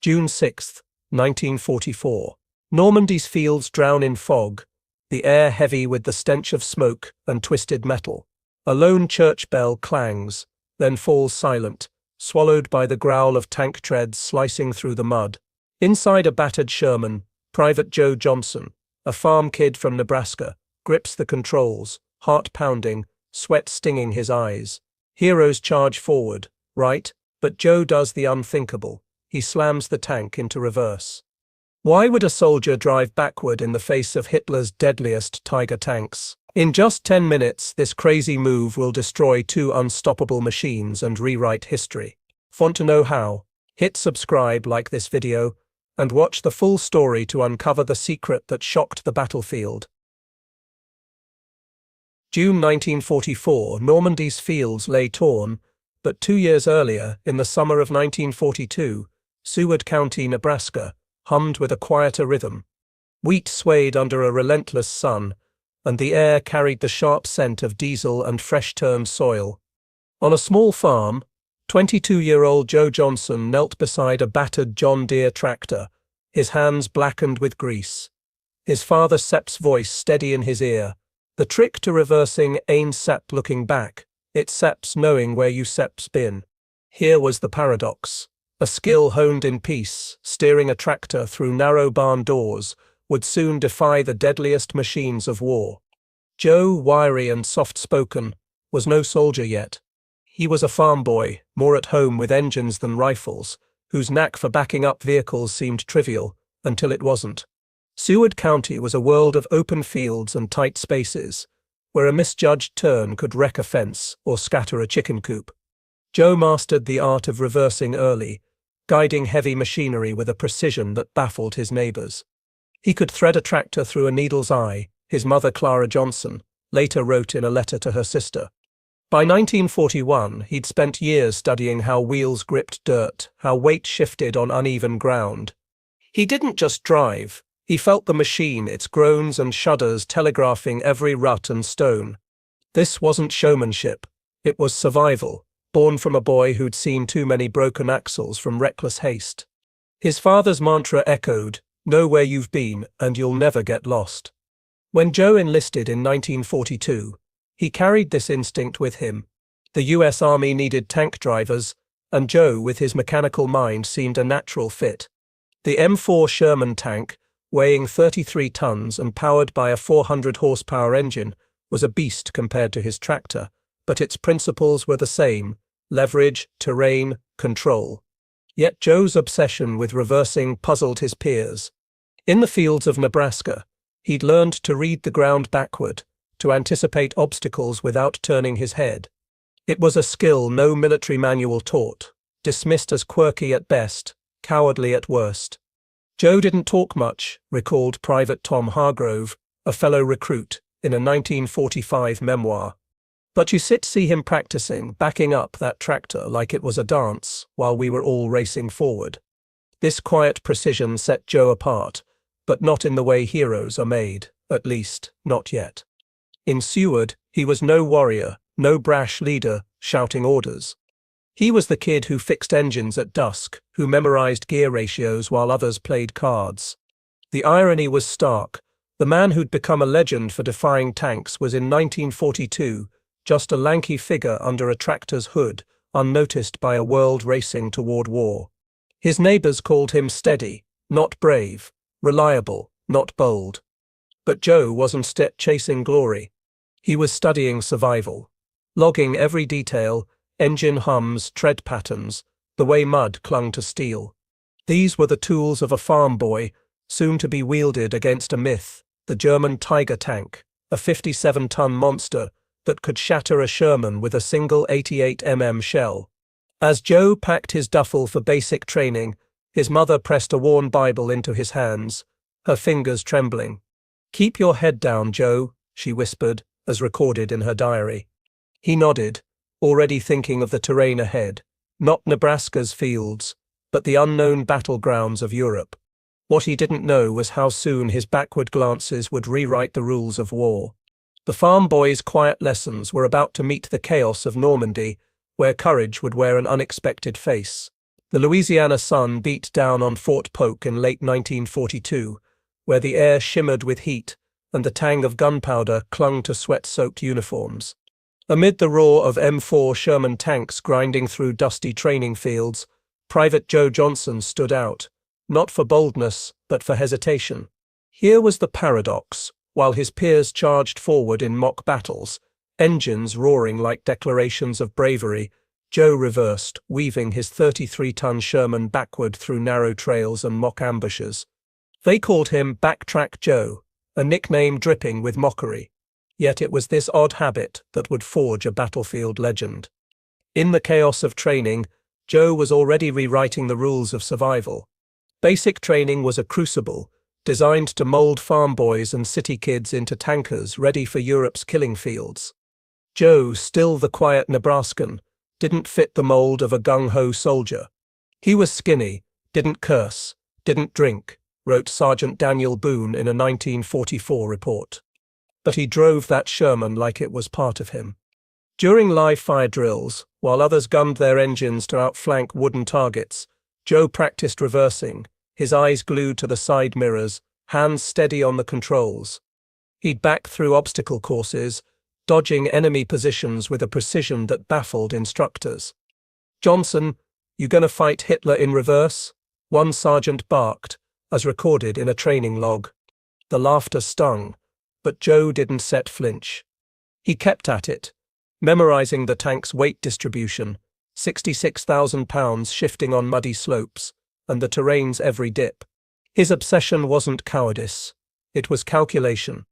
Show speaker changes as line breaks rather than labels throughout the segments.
June 6, 1944. Normandy's fields drown in fog, the air heavy with the stench of smoke and twisted metal. A lone church bell clangs, then falls silent, swallowed by the growl of tank treads slicing through the mud. Inside a battered Sherman, Private Joe Johnson, a farm kid from Nebraska, grips the controls, heart pounding, sweat stinging his eyes. Heroes charge forward, right, but Joe does the unthinkable. He slams the tank into reverse. Why would a soldier drive backward in the face of Hitler's deadliest Tiger tanks? In just 10 minutes, this crazy move will destroy two unstoppable machines and rewrite history. Want to know how? Hit subscribe, like this video, and watch the full story to uncover the secret that shocked the battlefield. June 1944, Normandy's fields lay torn, but 2 years earlier, in the summer of 1942, Seward County, Nebraska, hummed with a quieter rhythm. Wheat swayed under a relentless sun, and the air carried the sharp scent of diesel and fresh-turned soil. On a small farm, 22-year-old Joe Johnson knelt beside a battered John Deere tractor, his hands blackened with grease. His father Sep's voice steady in his ear. The trick to reversing ain't Sep looking back, it's Sep's knowing where you Sep's been. Here was the paradox. A skill honed in peace, steering a tractor through narrow barn doors, would soon defy the deadliest machines of war. Joe, wiry and soft-spoken, was no soldier yet. He was a farm boy, more at home with engines than rifles, whose knack for backing up vehicles seemed trivial, until it wasn't. Seward County was a world of open fields and tight spaces, where a misjudged turn could wreck a fence or scatter a chicken coop. Joe mastered the art of reversing early, guiding heavy machinery with a precision that baffled his neighbors. He could thread a tractor through a needle's eye, his mother Clara Johnson later wrote in a letter to her sister. By 1941, he'd spent years studying how wheels gripped dirt, how weight shifted on uneven ground. He didn't just drive, he felt the machine, its groans and shudders telegraphing every rut and stone. This wasn't showmanship, it was survival, born from a boy who'd seen too many broken axles from reckless haste. His father's mantra echoed, "Know where you've been, and you'll never get lost." When Joe enlisted in 1942, he carried this instinct with him. The US Army needed tank drivers, and Joe, with his mechanical mind, seemed a natural fit. The M4 Sherman tank, weighing 33 tons and powered by a 400-horsepower engine, was a beast compared to his tractor, but its principles were the same: leverage, terrain, control. Yet Joe's obsession with reversing puzzled his peers. In the fields of Nebraska, he'd learned to read the ground backward, to anticipate obstacles without turning his head. It was a skill no military manual taught, dismissed as quirky at best, cowardly at worst. Joe didn't talk much, recalled Private Tom Hargrove, a fellow recruit, in a 1945 memoir. But you see him practicing, backing up that tractor like it was a dance, while we were all racing forward. This quiet precision set Joe apart, but not in the way heroes are made, at least, not yet. In Seward, he was no warrior, no brash leader, shouting orders. He was the kid who fixed engines at dusk, who memorized gear ratios while others played cards. The irony was stark. The man who'd become a legend for defying tanks was in 1942, just a lanky figure under a tractor's hood, unnoticed by a world racing toward war. His neighbors called him steady, not brave, reliable, not bold. But Joe wasn't chasing glory. He was studying survival, logging every detail, engine hums, tread patterns, the way mud clung to steel. These were the tools of a farm boy, soon to be wielded against a myth, the German Tiger tank, a 57-ton monster that could shatter a Sherman with a single 88mm shell. As Joe packed his duffel for basic training, his mother pressed a worn Bible into his hands, her fingers trembling. "Keep your head down, Joe," she whispered, as recorded in her diary. He nodded, already thinking of the terrain ahead, not Nebraska's fields, but the unknown battlegrounds of Europe. What he didn't know was how soon his backward glances would rewrite the rules of war. The farm boy's quiet lessons were about to meet the chaos of Normandy, where courage would wear an unexpected face. The Louisiana sun beat down on Fort Polk in late 1942, where the air shimmered with heat and the tang of gunpowder clung to sweat-soaked uniforms. Amid the roar of M4 Sherman tanks grinding through dusty training fields, Private Joe Johnson stood out, not for boldness, but for hesitation. Here was the paradox. While his peers charged forward in mock battles, engines roaring like declarations of bravery, Joe reversed, weaving his 33-ton Sherman backward through narrow trails and mock ambushes. They called him Backtrack Joe, a nickname dripping with mockery. Yet it was this odd habit that would forge a battlefield legend. In the chaos of training, Joe was already rewriting the rules of survival. Basic training was a crucible, designed to mold farm boys and city kids into tankers ready for Europe's killing fields. Joe, still the quiet Nebraskan, didn't fit the mold of a gung-ho soldier. He was skinny, didn't curse, didn't drink, wrote Sergeant Daniel Boone in a 1944 report. But he drove that Sherman like it was part of him. During live-fire drills, while others gunned their engines to outflank wooden targets, Joe practiced reversing, his eyes glued to the side mirrors, hands steady on the controls. He'd back through obstacle courses, dodging enemy positions with a precision that baffled instructors. "Johnson, you gonna fight Hitler in reverse?" one sergeant barked, as recorded in a training log. The laughter stung, but Joe didn't set flinch. He kept at it, memorizing the tank's weight distribution, 66,000 pounds shifting on muddy slopes, and the terrain's every dip. His obsession wasn't cowardice, it was calculation.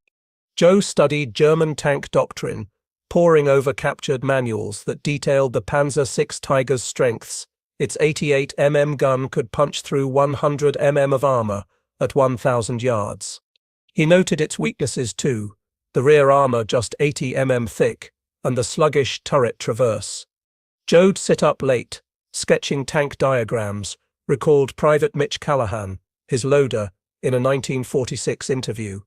Joe studied German tank doctrine, poring over captured manuals that detailed the Panzer VI Tiger's strengths. Its 88 mm gun could punch through 100 mm of armor at 1,000 yards. He noted its weaknesses too, the rear armor just 80 mm thick, and the sluggish turret traverse. Joe'd sit up late, sketching tank diagrams, recalled Private Mitch Callahan, his loader, in a 1946 interview.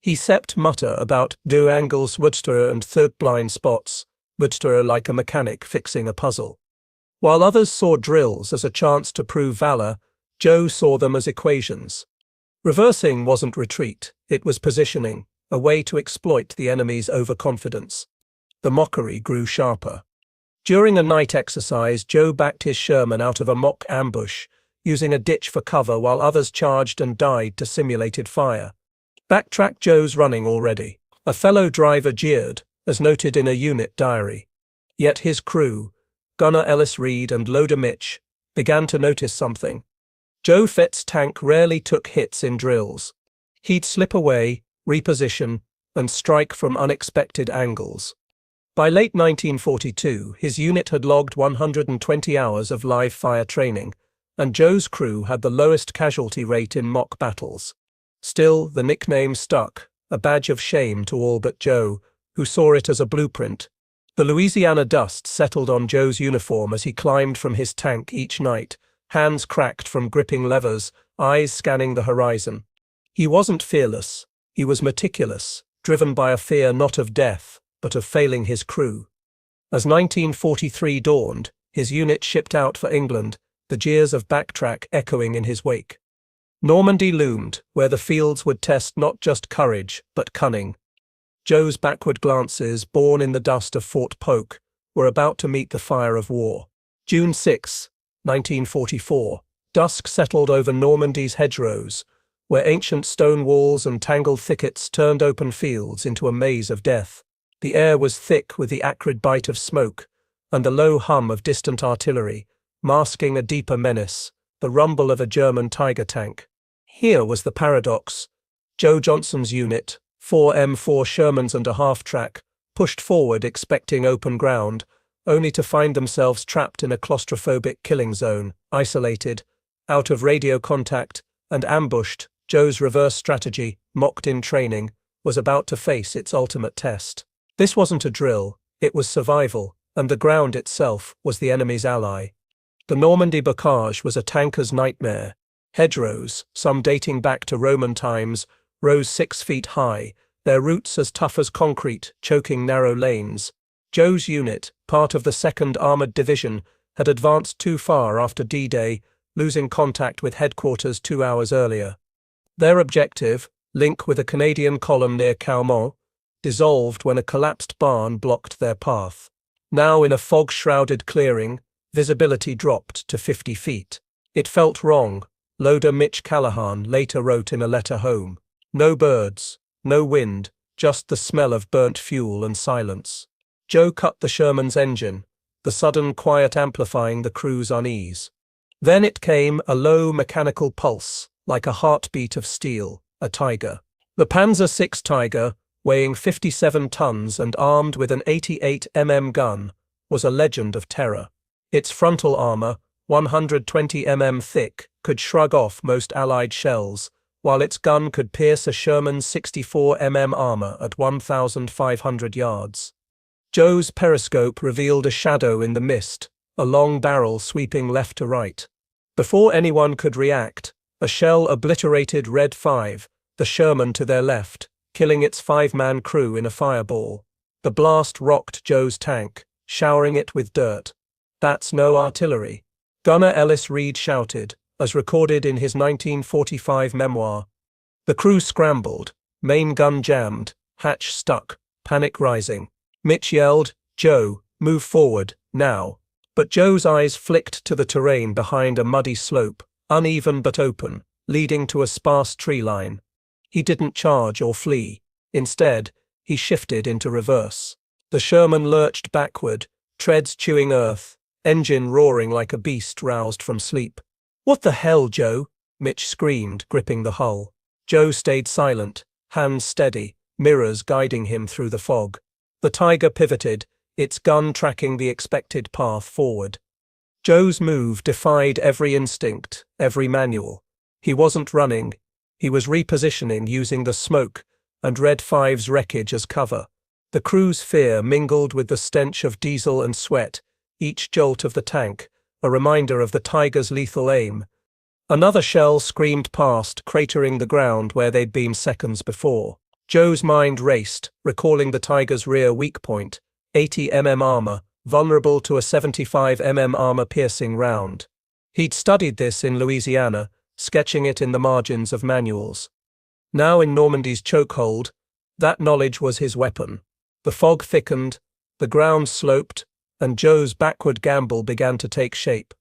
He sept mutter about deux angles Woodster and third blind spots, Woodster like a mechanic fixing a puzzle. While others saw drills as a chance to prove valor, Joe saw them as equations. Reversing wasn't retreat, it was positioning, a way to exploit the enemy's overconfidence. The mockery grew sharper. During a night exercise, Joe backed his Sherman out of a mock ambush, using a ditch for cover while others charged and died to simulated fire. Backtrack Joe's running already. A fellow driver jeered, as noted in a unit diary. Yet his crew, Gunner Ellis Reed and Loader Mitch, began to notice something. Joe Fett's tank rarely took hits in drills. He'd slip away, reposition, and strike from unexpected angles. By late 1942, his unit had logged 120 hours of live-fire training, and Joe's crew had the lowest casualty rate in mock battles. Still, the nickname stuck, a badge of shame to all but Joe, who saw it as a blueprint. The Louisiana dust settled on Joe's uniform as he climbed from his tank each night, hands cracked from gripping levers, eyes scanning the horizon. He wasn't fearless, he was meticulous, driven by a fear not of death, but of failing his crew. As 1943 dawned, his unit shipped out for England, the jeers of Backtrack echoing in his wake. Normandy loomed, where the fields would test not just courage, but cunning. Joe's backward glances, born in the dust of Fort Polk, were about to meet the fire of war. June 6, 1944, dusk settled over Normandy's hedgerows, where ancient stone walls and tangled thickets turned open fields into a maze of death. The air was thick with the acrid bite of smoke, and the low hum of distant artillery, masking a deeper menace, the rumble of a German Tiger tank. Here was the paradox. Joe Johnson's unit, 4 M4 Shermans and a half-track, pushed forward expecting open ground, only to find themselves trapped in a claustrophobic killing zone, isolated, out of radio contact, and ambushed. Joe's reverse strategy, mocked in training, was about to face its ultimate test. This wasn't a drill, it was survival, and the ground itself was the enemy's ally. The Normandy bocage was a tanker's nightmare. Hedgerows, some dating back to Roman times, rose 6 feet high, their roots as tough as concrete, choking narrow lanes. Joe's unit, part of the 2nd Armored Division, had advanced too far after D-Day, losing contact with headquarters 2 hours earlier. Their objective, link with a Canadian column near Caumont, dissolved when a collapsed barn blocked their path. Now in a fog-shrouded clearing, visibility dropped to 50 feet. It felt wrong, loader Mitch Callahan later wrote in a letter home. No birds, no wind, just the smell of burnt fuel and silence. Joe cut the Sherman's engine, the sudden quiet amplifying the crew's unease. Then it came, a low mechanical pulse, like a heartbeat of steel, a Tiger. The Panzer VI Tiger, weighing 57 tons and armed with an 88mm gun, was a legend of terror. Its frontal armor, 120mm thick, could shrug off most Allied shells, while its gun could pierce a Sherman's 64mm armor at 1,500 yards. Joe's periscope revealed a shadow in the mist, a long barrel sweeping left to right. Before anyone could react, a shell obliterated Red 5, the Sherman to their left, killing its 5-man crew in a fireball. The blast rocked Joe's tank, showering it with dirt. "That's no artillery," Gunner Ellis Reed shouted, as recorded in his 1945 memoir. The crew scrambled, main gun jammed, hatch stuck, panic rising. Mitch yelled, "Joe, move forward, now." But Joe's eyes flicked to the terrain behind a muddy slope, uneven but open, leading to a sparse tree line. He didn't charge or flee. Instead, he shifted into reverse. The Sherman lurched backward, treads chewing earth, engine roaring like a beast roused from sleep. "What the hell, Joe?" Mitch screamed, gripping the hull. Joe stayed silent, hands steady, mirrors guiding him through the fog. The Tiger pivoted, its gun tracking the expected path forward. Joe's move defied every instinct, every manual. He wasn't running. He was repositioning using the smoke and Red 5's wreckage as cover. The crew's fear mingled with the stench of diesel and sweat, each jolt of the tank, a reminder of the Tiger's lethal aim. Another shell screamed past, cratering the ground where they'd been seconds before. Joe's mind raced, recalling the Tiger's rear weak point, 80mm armor, vulnerable to a 75mm armor-piercing round. He'd studied this in Louisiana, sketching it in the margins of manuals. Now in Normandy's chokehold, that knowledge was his weapon. The fog thickened, the ground sloped, and Joe's backward gamble began to take shape.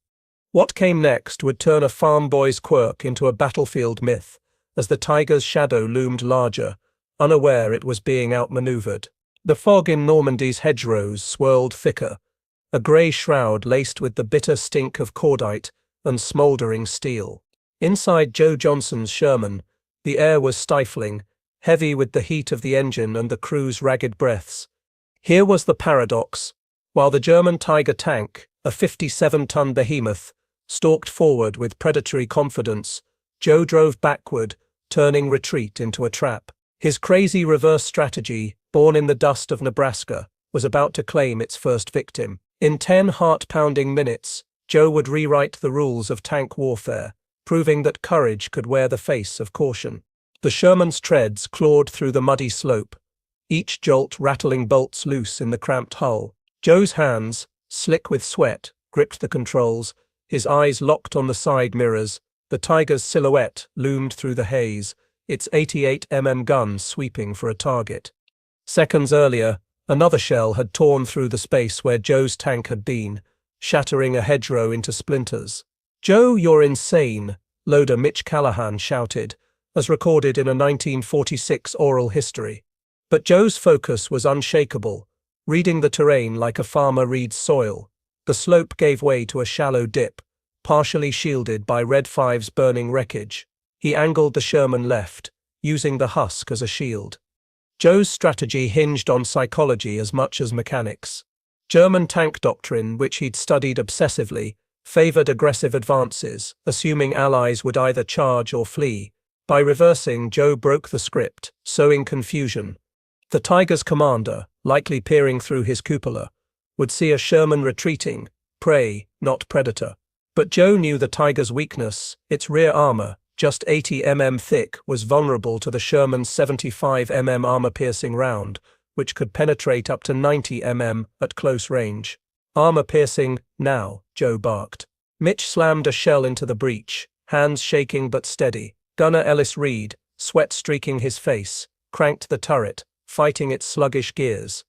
What came next would turn a farm boy's quirk into a battlefield myth, as the Tiger's shadow loomed larger, unaware it was being outmaneuvered. The fog in Normandy's hedgerows swirled thicker, a grey shroud laced with the bitter stink of cordite and smouldering steel. Inside Joe Johnson's Sherman, the air was stifling, heavy with the heat of the engine and the crew's ragged breaths. Here was the paradox. While the German Tiger tank, a 57-ton behemoth, stalked forward with predatory confidence, Joe drove backward, turning retreat into a trap. His crazy reverse strategy, born in the dust of Nebraska, was about to claim its first victim. In 10 heart-pounding minutes, Joe would rewrite the rules of tank warfare, proving that courage could wear the face of caution. The Sherman's treads clawed through the muddy slope, each jolt rattling bolts loose in the cramped hull. Joe's hands, slick with sweat, gripped the controls, his eyes locked on the side mirrors. The Tiger's silhouette loomed through the haze, its 88mm gun sweeping for a target. Seconds earlier, another shell had torn through the space where Joe's tank had been, shattering a hedgerow into splinters. "Joe, you're insane," loader Mitch Callahan shouted, as recorded in a 1946 oral history. But Joe's focus was unshakable, reading the terrain like a farmer reads soil. The slope gave way to a shallow dip, partially shielded by Red 5's burning wreckage. He angled the Sherman left, using the husk as a shield. Joe's strategy hinged on psychology as much as mechanics. German tank doctrine, which he'd studied obsessively, favored aggressive advances, assuming allies would either charge or flee. By reversing, Joe broke the script, sowing confusion. The Tiger's commander, likely peering through his cupola, would see a Sherman retreating, prey, not predator. But Joe knew the Tiger's weakness. Its rear armor, just 80mm thick, was vulnerable to the Sherman's 75mm armor-piercing round, which could penetrate up to 90mm at close range. Armor piercing, now, Joe barked. Mitch slammed a shell into the breech, hands shaking but steady. Gunner Ellis Reed, sweat streaking his face, cranked the turret, fighting its sluggish gears.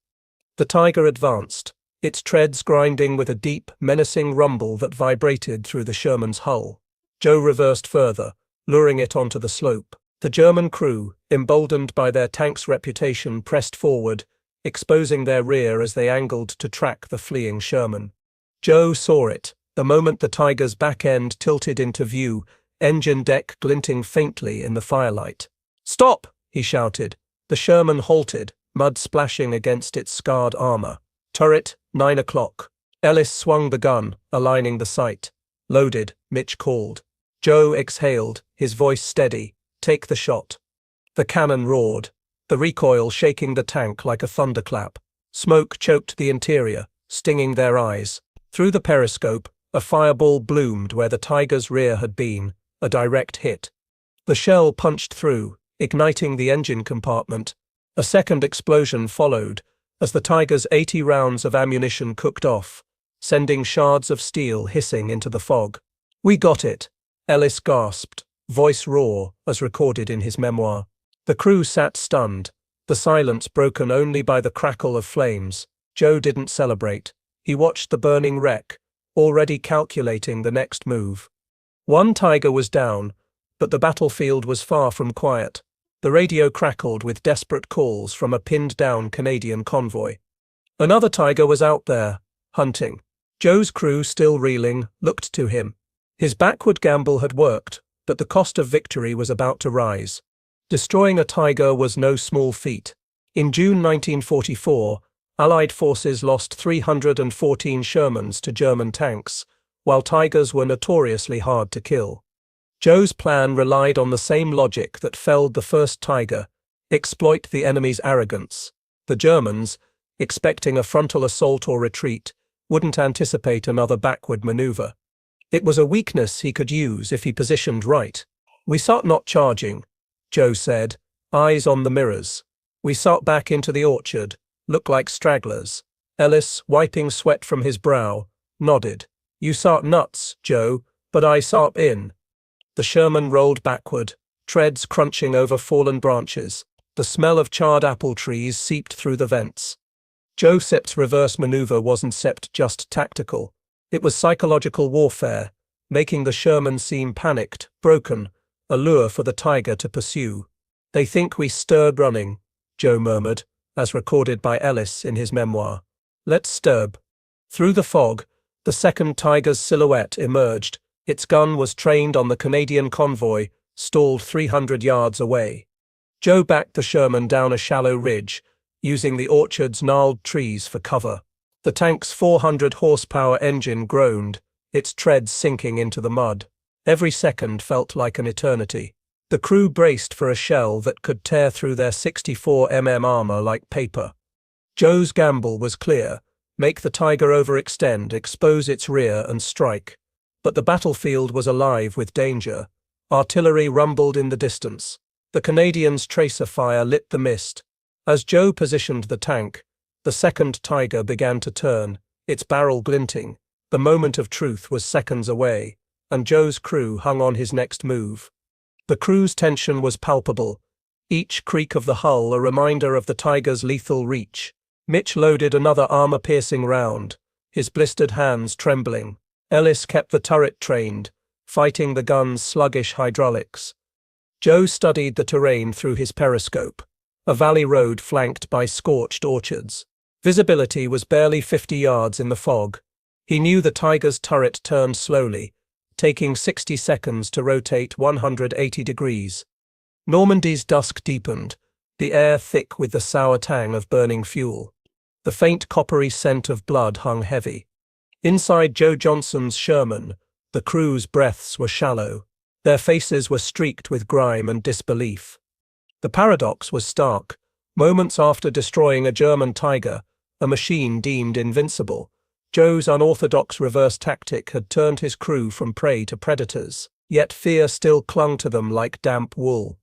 The Tiger advanced, its treads grinding with a deep, menacing rumble that vibrated through the Sherman's hull. Joe reversed further, luring it onto the slope. The German crew, emboldened by their tank's reputation, pressed forward, exposing their rear as they angled to track the fleeing Sherman. Joe saw it, the moment the Tiger's back end tilted into view, engine deck glinting faintly in the firelight. "Stop!" he shouted. The Sherman halted, mud splashing against its scarred armor. "Turret, 9 o'clock. Ellis swung the gun, aligning the sight. "Loaded," Mitch called. Joe exhaled, his voice steady. "Take the shot." The cannon roared, the recoil shaking the tank like a thunderclap. Smoke choked the interior, stinging their eyes. Through the periscope, a fireball bloomed where the Tiger's rear had been, a direct hit. The shell punched through, igniting the engine compartment. A second explosion followed, as the Tiger's 80 rounds of ammunition cooked off, sending shards of steel hissing into the fog. "We got it," Ellis gasped, voice raw, as recorded in his memoir. The crew sat stunned, the silence broken only by the crackle of flames. Joe didn't celebrate. He watched the burning wreck, already calculating the next move. One Tiger was down, but the battlefield was far from quiet. The radio crackled with desperate calls from a pinned-down Canadian convoy. Another Tiger was out there, hunting. Joe's crew, still reeling, looked to him. His backward gamble had worked, but the cost of victory was about to rise. Destroying a Tiger was no small feat. In June 1944, Allied forces lost 314 Shermans to German tanks, while Tigers were notoriously hard to kill. Joe's plan relied on the same logic that felled the first Tiger: exploit the enemy's arrogance. The Germans, expecting a frontal assault or retreat, wouldn't anticipate another backward maneuver. It was a weakness he could use if he positioned right. "We start not charging," Joe said, eyes on the mirrors. "We start back into the orchard, look like stragglers." Ellis, wiping sweat from his brow, nodded. "You start nuts, Joe, but I start in." The Sherman rolled backward, treads crunching over fallen branches. The smell of charred apple trees seeped through the vents. Joseph's reverse maneuver wasn't just tactical. It was psychological warfare, making the Sherman seem panicked, broken, a lure for the Tiger to pursue. "They think we stirred running," Joe murmured, as recorded by Ellis in his memoir. "Let's stirb." Through the fog, the second Tiger's silhouette emerged. Its gun was trained on the Canadian convoy, stalled 300 yards away. Joe backed the Sherman down a shallow ridge, using the orchard's gnarled trees for cover. The tank's 400 horsepower engine groaned, its treads sinking into the mud. Every second felt like an eternity. The crew braced for a shell that could tear through their 64mm armor like paper. Joe's gamble was clear: make the Tiger overextend, expose its rear, and strike. But the battlefield was alive with danger. Artillery rumbled in the distance. The Canadians' tracer fire lit the mist. As Joe positioned the tank, the second Tiger began to turn, its barrel glinting. The moment of truth was seconds away, and Joe's crew hung on his next move. The crew's tension was palpable, each creak of the hull a reminder of the Tiger's lethal reach. Mitch loaded another armor-piercing round, his blistered hands trembling. Ellis kept the turret trained, fighting the gun's sluggish hydraulics. Joe studied the terrain through his periscope, a valley road flanked by scorched orchards. Visibility was barely 50 yards in the fog. He knew the Tiger's turret turned slowly, taking 60 seconds to rotate 180 degrees. Normandy's dusk deepened, the air thick with the sour tang of burning fuel. The faint coppery scent of blood hung heavy. Inside Joe Johnson's Sherman, the crew's breaths were shallow. Their faces were streaked with grime and disbelief. The paradox was stark. Moments after destroying a German Tiger, a machine deemed invincible, Joe's unorthodox reverse tactic had turned his crew from prey to predators, yet fear still clung to them like damp wool.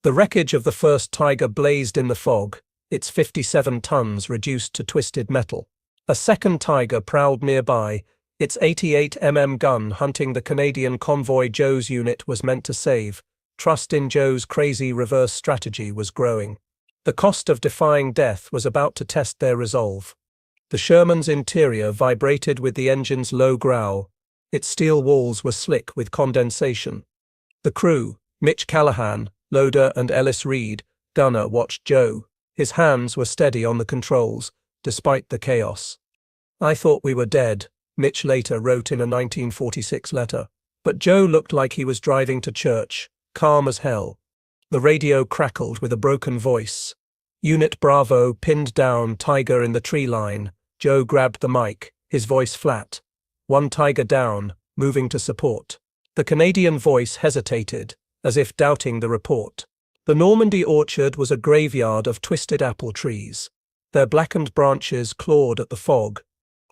The wreckage of the first Tiger blazed in the fog, its 57 tons reduced to twisted metal. A second Tiger prowled nearby, its 88mm gun hunting the Canadian convoy Joe's unit was meant to save. Trust in Joe's crazy reverse strategy was growing. The cost of defying death was about to test their resolve. The Sherman's interior vibrated with the engine's low growl. Its steel walls were slick with condensation. The crew, Mitch Callahan, loader, and Ellis Reed, gunner, watched Joe. His hands were steady on the controls, despite the chaos. "I thought we were dead," Mitch later wrote in a 1946 letter. But Joe looked like he was driving to church, calm as hell. The radio crackled with a broken voice. Unit Bravo pinned down Tiger in the tree line. Joe grabbed the mic, his voice flat. "One Tiger down, moving to support." The Canadian voice hesitated, as if doubting the report. The Normandy orchard was a graveyard of twisted apple trees. Their blackened branches clawed at the fog.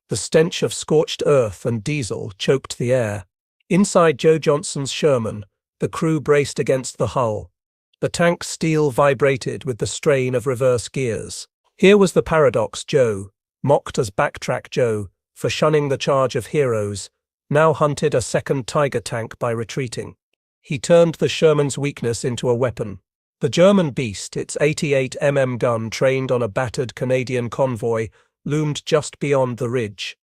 The stench of scorched earth and diesel choked the air. Inside Joe Johnston's Sherman, the crew braced against the hull. The tank's steel vibrated with the strain of reverse gears. Here was the paradox. Joe, mocked as Backtrack Joe for shunning the charge of heroes, now hunted a second Tiger tank by retreating. He turned the Sherman's weakness into a weapon. The German beast, its 88mm gun trained on a battered Canadian convoy, loomed just beyond the ridge.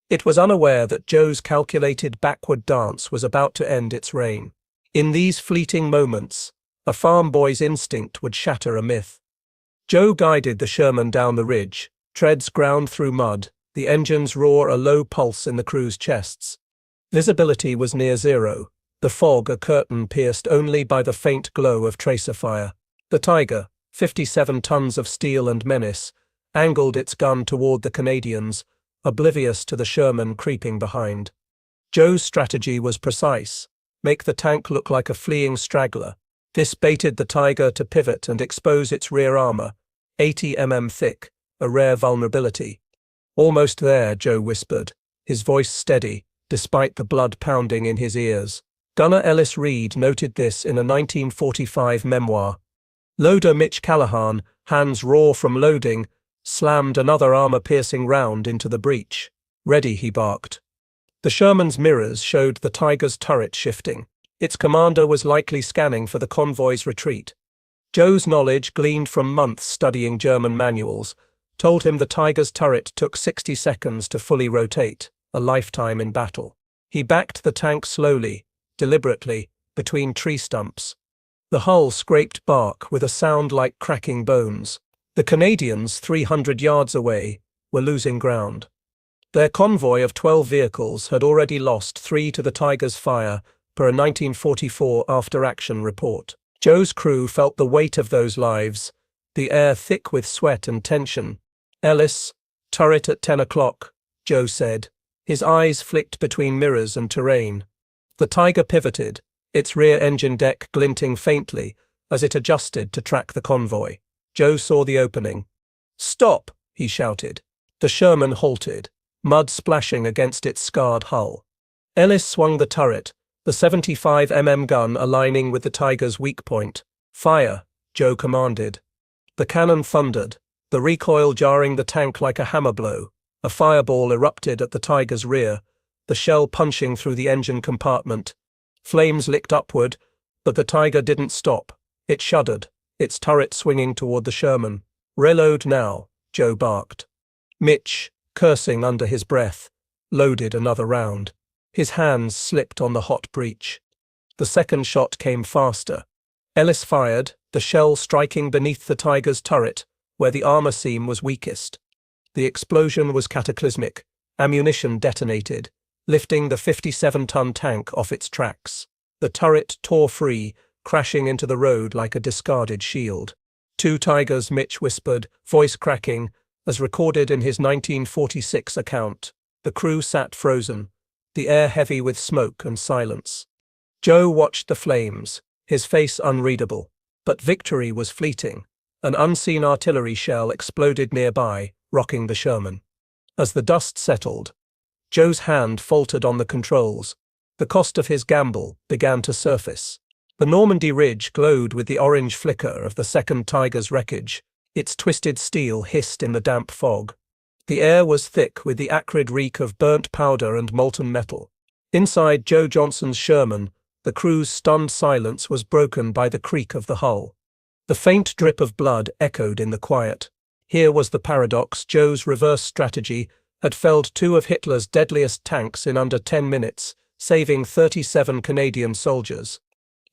It was unaware that Joe's calculated backward dance was about to end its reign. In these fleeting moments, a farm boy's instinct would shatter a myth. Joe guided the Sherman down the ridge, treads ground through mud, the engines roar a low pulse in the crew's chests. Visibility was near zero, the fog a curtain pierced only by the faint glow of tracer fire. The Tiger, 57 tons of steel and menace, angled its gun toward the Canadians, oblivious to the Sherman creeping behind. Joe's strategy was precise: make the tank look like a fleeing straggler. This baited the Tiger to pivot and expose its rear armor, 80mm thick, a rare vulnerability. "Almost there," Joe whispered, his voice steady, despite the blood pounding in his ears. Gunner Ellis Reed noted this in a 1945 memoir. Loader Mitch Callahan, hands raw from loading, slammed another armor-piercing round into the breach. "Ready," he barked. The Sherman's mirrors showed the Tiger's turret shifting. Its commander was likely scanning for the convoy's retreat. Joe's knowledge, gleaned from months studying German manuals, told him the Tiger's turret took 60 seconds to fully rotate, a lifetime in battle. He backed the tank slowly, deliberately, between tree stumps. The hull scraped bark with a sound like cracking bones. The Canadians, 300 yards away, were losing ground. Their convoy of 12 vehicles had already lost 3 to the Tiger's fire, per a 1944 after-action report. Joe's crew felt the weight of those lives, the air thick with sweat and tension. "Ellis, turret at 10 o'clock, Joe said. His eyes flicked between mirrors and terrain. The Tiger pivoted, its rear engine deck glinting faintly as it adjusted to track the convoy. Joe saw the opening. "Stop!" he shouted. The Sherman halted, mud splashing against its scarred hull. Ellis swung the turret, the 75mm gun aligning with the Tiger's weak point. "Fire!" Joe commanded. The cannon thundered, the recoil jarring the tank like a hammer blow. A fireball erupted at the Tiger's rear, the shell punching through the engine compartment. Flames licked upward, but the Tiger didn't stop. It shuddered, its turret swinging toward the Sherman. "Reload now," Joe barked. Mitch, cursing under his breath, loaded another round. His hands slipped on the hot breech. The second shot came faster. Ellis fired, the shell striking beneath the Tiger's turret, where the armor seam was weakest. The explosion was cataclysmic. Ammunition detonated, lifting the 57-ton tank off its tracks. The turret tore free, crashing into the road like a discarded shield. "Two Tigers," Mitch whispered, voice cracking, as recorded in his 1946 account. The crew sat frozen, the air heavy with smoke and silence. Joe watched the flames, his face unreadable. But victory was fleeting. An unseen artillery shell exploded nearby, rocking the Sherman. As the dust settled, Joe's hand faltered on the controls. The cost of his gamble began to surface. The Normandy ridge glowed with the orange flicker of the second Tiger's wreckage. Its twisted steel hissed in the damp fog. The air was thick with the acrid reek of burnt powder and molten metal. Inside Joe Johnson's Sherman, the crew's stunned silence was broken by the creak of the hull. The faint drip of blood echoed in the quiet. Here was the paradox. Joe's reverse strategy had felled two of Hitler's deadliest tanks in under 10 minutes, saving 37 Canadian soldiers.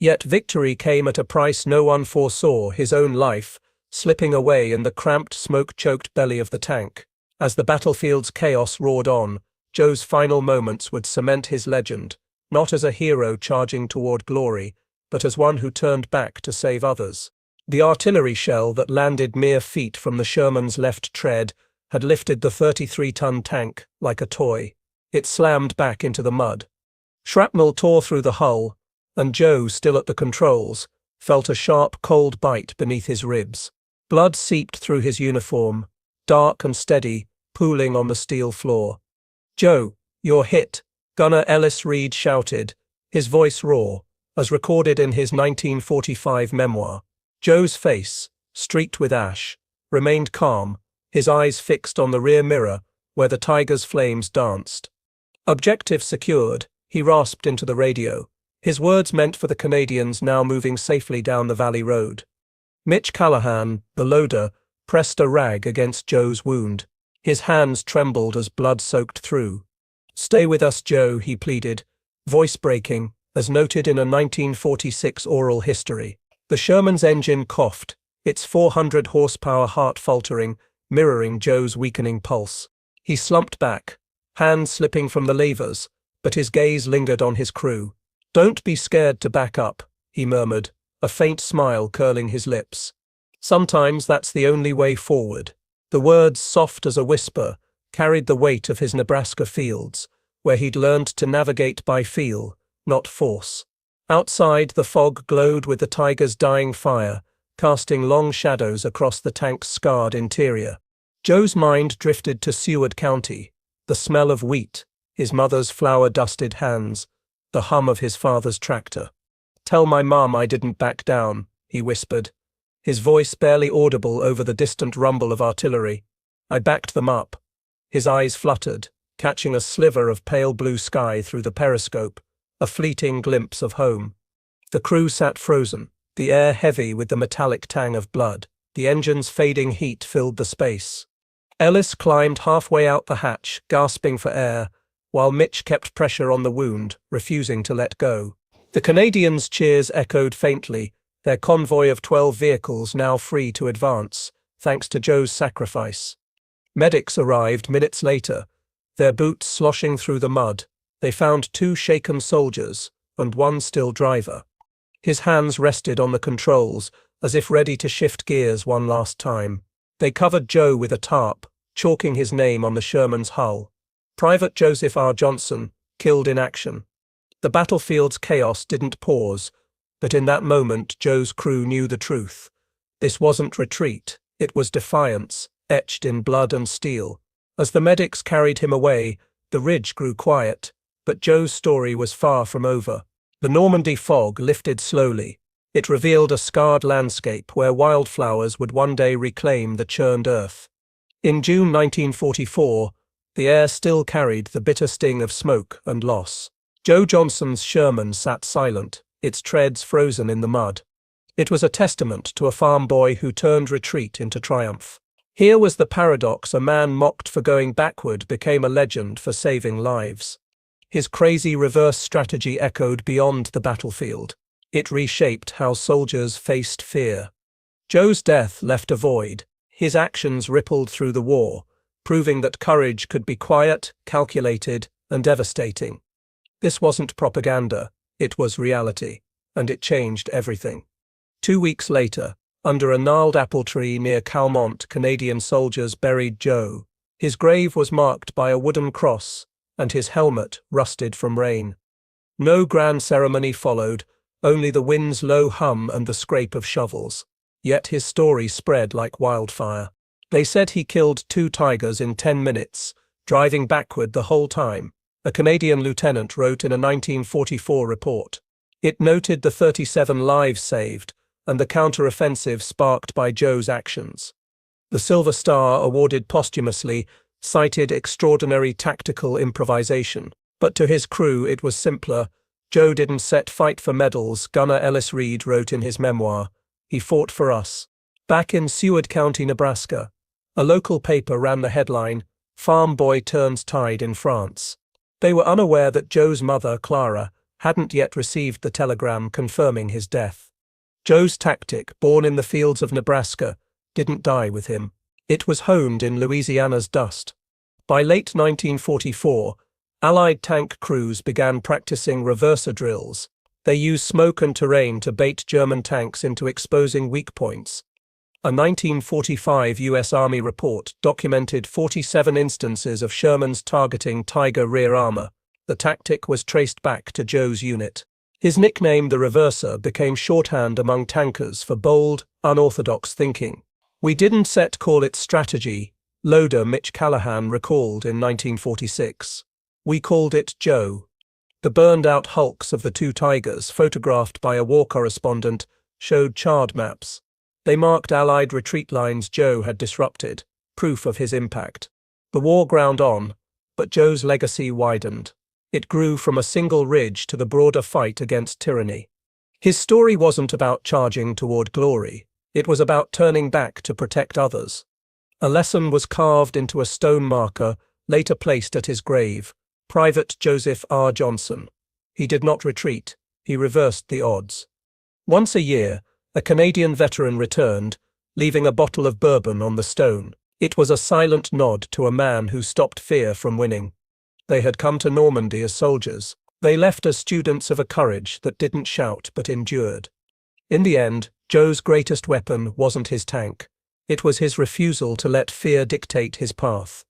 Yet victory came at a price no one foresaw: his own life, slipping away in the cramped, smoke-choked belly of the tank. As the battlefield's chaos roared on, Joe's final moments would cement his legend, not as a hero charging toward glory, but as one who turned back to save others. The artillery shell that landed mere feet from the Sherman's left tread had lifted the 33-ton tank like a toy. It slammed back into the mud. Shrapnel tore through the hull, and Joe, still at the controls, felt a sharp, cold bite beneath his ribs. Blood seeped through his uniform, dark and steady, pooling on the steel floor. "Joe, you're hit," Gunner Ellis Reed shouted, his voice raw, as recorded in his 1945 memoir. Joe's face, streaked with ash, remained calm, his eyes fixed on the rear mirror where the Tiger's flames danced. Objective secured, he rasped into the radio, his words meant for the Canadians now moving safely down the valley road. Mitch Callahan, the loader, pressed a rag against Joe's wound. His hands trembled as blood soaked through. "Stay with us, Joe," he pleaded, voice breaking, as noted in a 1946 oral history. The Sherman's engine coughed, its 400 horsepower heart faltering, mirroring Joe's weakening pulse. He slumped back, hands slipping from the levers, but his gaze lingered on his crew. "Don't be scared to back up," he murmured, a faint smile curling his lips. "Sometimes that's the only way forward." The words, soft as a whisper, carried the weight of his Nebraska fields, where he'd learned to navigate by feel, not force. Outside, the fog glowed with the Tiger's dying fire, casting long shadows across the tank's scarred interior. Joe's mind drifted to Seward County, the smell of wheat, his mother's flour-dusted hands, the hum of his father's tractor. "Tell my mom I didn't back down," he whispered, his voice barely audible over the distant rumble of artillery. "I backed them up." His eyes fluttered, catching a sliver of pale blue sky through the periscope, a fleeting glimpse of home. The crew sat frozen, the air heavy with the metallic tang of blood. The engine's fading heat filled the space. Ellis climbed halfway out the hatch, gasping for air, while Mitch kept pressure on the wound, refusing to let go. The Canadians' cheers echoed faintly, their convoy of 12 vehicles now free to advance, thanks to Joe's sacrifice. Medics arrived minutes later, their boots sloshing through the mud. They found 2 shaken soldiers and 1 still driver. His hands rested on the controls, as if ready to shift gears one last time. They covered Joe with a tarp, chalking his name on the Sherman's hull. Private Joseph R. Johnson, killed in action. The battlefield's chaos didn't pause, but in that moment Joe's crew knew the truth. This wasn't retreat, it was defiance, etched in blood and steel. As the medics carried him away, the ridge grew quiet, but Joe's story was far from over. The Normandy fog lifted slowly. It revealed a scarred landscape where wildflowers would one day reclaim the churned earth. In June 1944, the air still carried the bitter sting of smoke and loss. Joe Johnson's Sherman sat silent, its treads frozen in the mud. It was a testament to a farm boy who turned retreat into triumph. Here was the paradox: a man mocked for going backward became a legend for saving lives. His crazy reverse strategy echoed beyond the battlefield. It reshaped how soldiers faced fear. Joe's death left a void. His actions rippled through the war, proving that courage could be quiet, calculated, and devastating. This wasn't propaganda, it was reality, and it changed everything. 2 weeks later, under a gnarled apple tree near Calmont, Canadian soldiers buried Joe. His grave was marked by a wooden cross, and his helmet rusted from rain. No grand ceremony followed, only the wind's low hum and the scrape of shovels. Yet his story spread like wildfire. They said he killed 2 tigers in 10 minutes, driving backward the whole time, a Canadian lieutenant wrote in a 1944 report. It noted the 37 lives saved and the counter-offensive sparked by Joe's actions. The Silver Star, awarded posthumously, cited extraordinary tactical improvisation. But to his crew it was simpler. Joe didn't set fight for medals, Gunner Ellis Reed wrote in his memoir. He fought for us. Back in Seward County, Nebraska, a local paper ran the headline, "Farm Boy Turns Tide in France." They were unaware that Joe's mother, Clara, hadn't yet received the telegram confirming his death. Joe's tactic, born in the fields of Nebraska, didn't die with him. It was honed in Louisiana's dust. By late 1944, Allied tank crews began practicing reverser drills. They used smoke and terrain to bait German tanks into exposing weak points. A 1945 U.S. Army report documented 47 instances of Sherman's targeting Tiger rear armor. The tactic was traced back to Joe's unit. His nickname, the Reverser, became shorthand among tankers for bold, unorthodox thinking. "We didn't call it strategy," loader Mitch Callahan recalled in 1946. "We called it Joe." The burned-out hulks of the two Tigers, photographed by a war correspondent, showed charred maps. They marked Allied retreat lines Joe had disrupted, proof of his impact. The war ground on, but Joe's legacy widened. It grew from a single ridge to the broader fight against tyranny. His story wasn't about charging toward glory. It was about turning back to protect others. A lesson was carved into a stone marker, later placed at his grave. Private Joseph R. Johnson. He did not retreat. He reversed the odds. Once a year, a Canadian veteran returned, leaving a bottle of bourbon on the stone. It was a silent nod to a man who stopped fear from winning. They had come to Normandy as soldiers. They left as students of a courage that didn't shout but endured. In the end, Joe's greatest weapon wasn't his tank. It was his refusal to let fear dictate his path.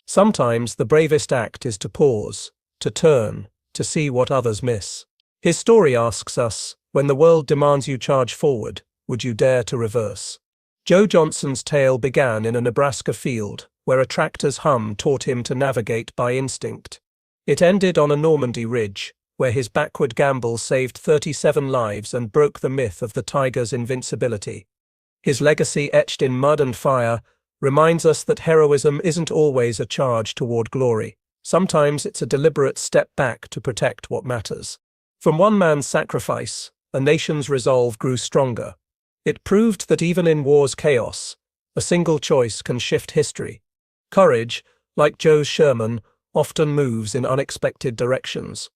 Sometimes the bravest act is to pause, to turn, to see what others miss. His story asks us, when the world demands you charge forward, would you dare to reverse? Joe Johnson's tale began in a Nebraska field, where a tractor's hum taught him to navigate by instinct. It ended on a Normandy ridge, where his backward gamble saved 37 lives and broke the myth of the Tiger's invincibility. His legacy, etched in mud and fire, reminds us that heroism isn't always a charge toward glory. Sometimes it's a deliberate step back to protect what matters. From one man's sacrifice, a nation's resolve grew stronger. It proved that even in war's chaos, a single choice can shift history. Courage, like Joe's Sherman, often moves in unexpected directions.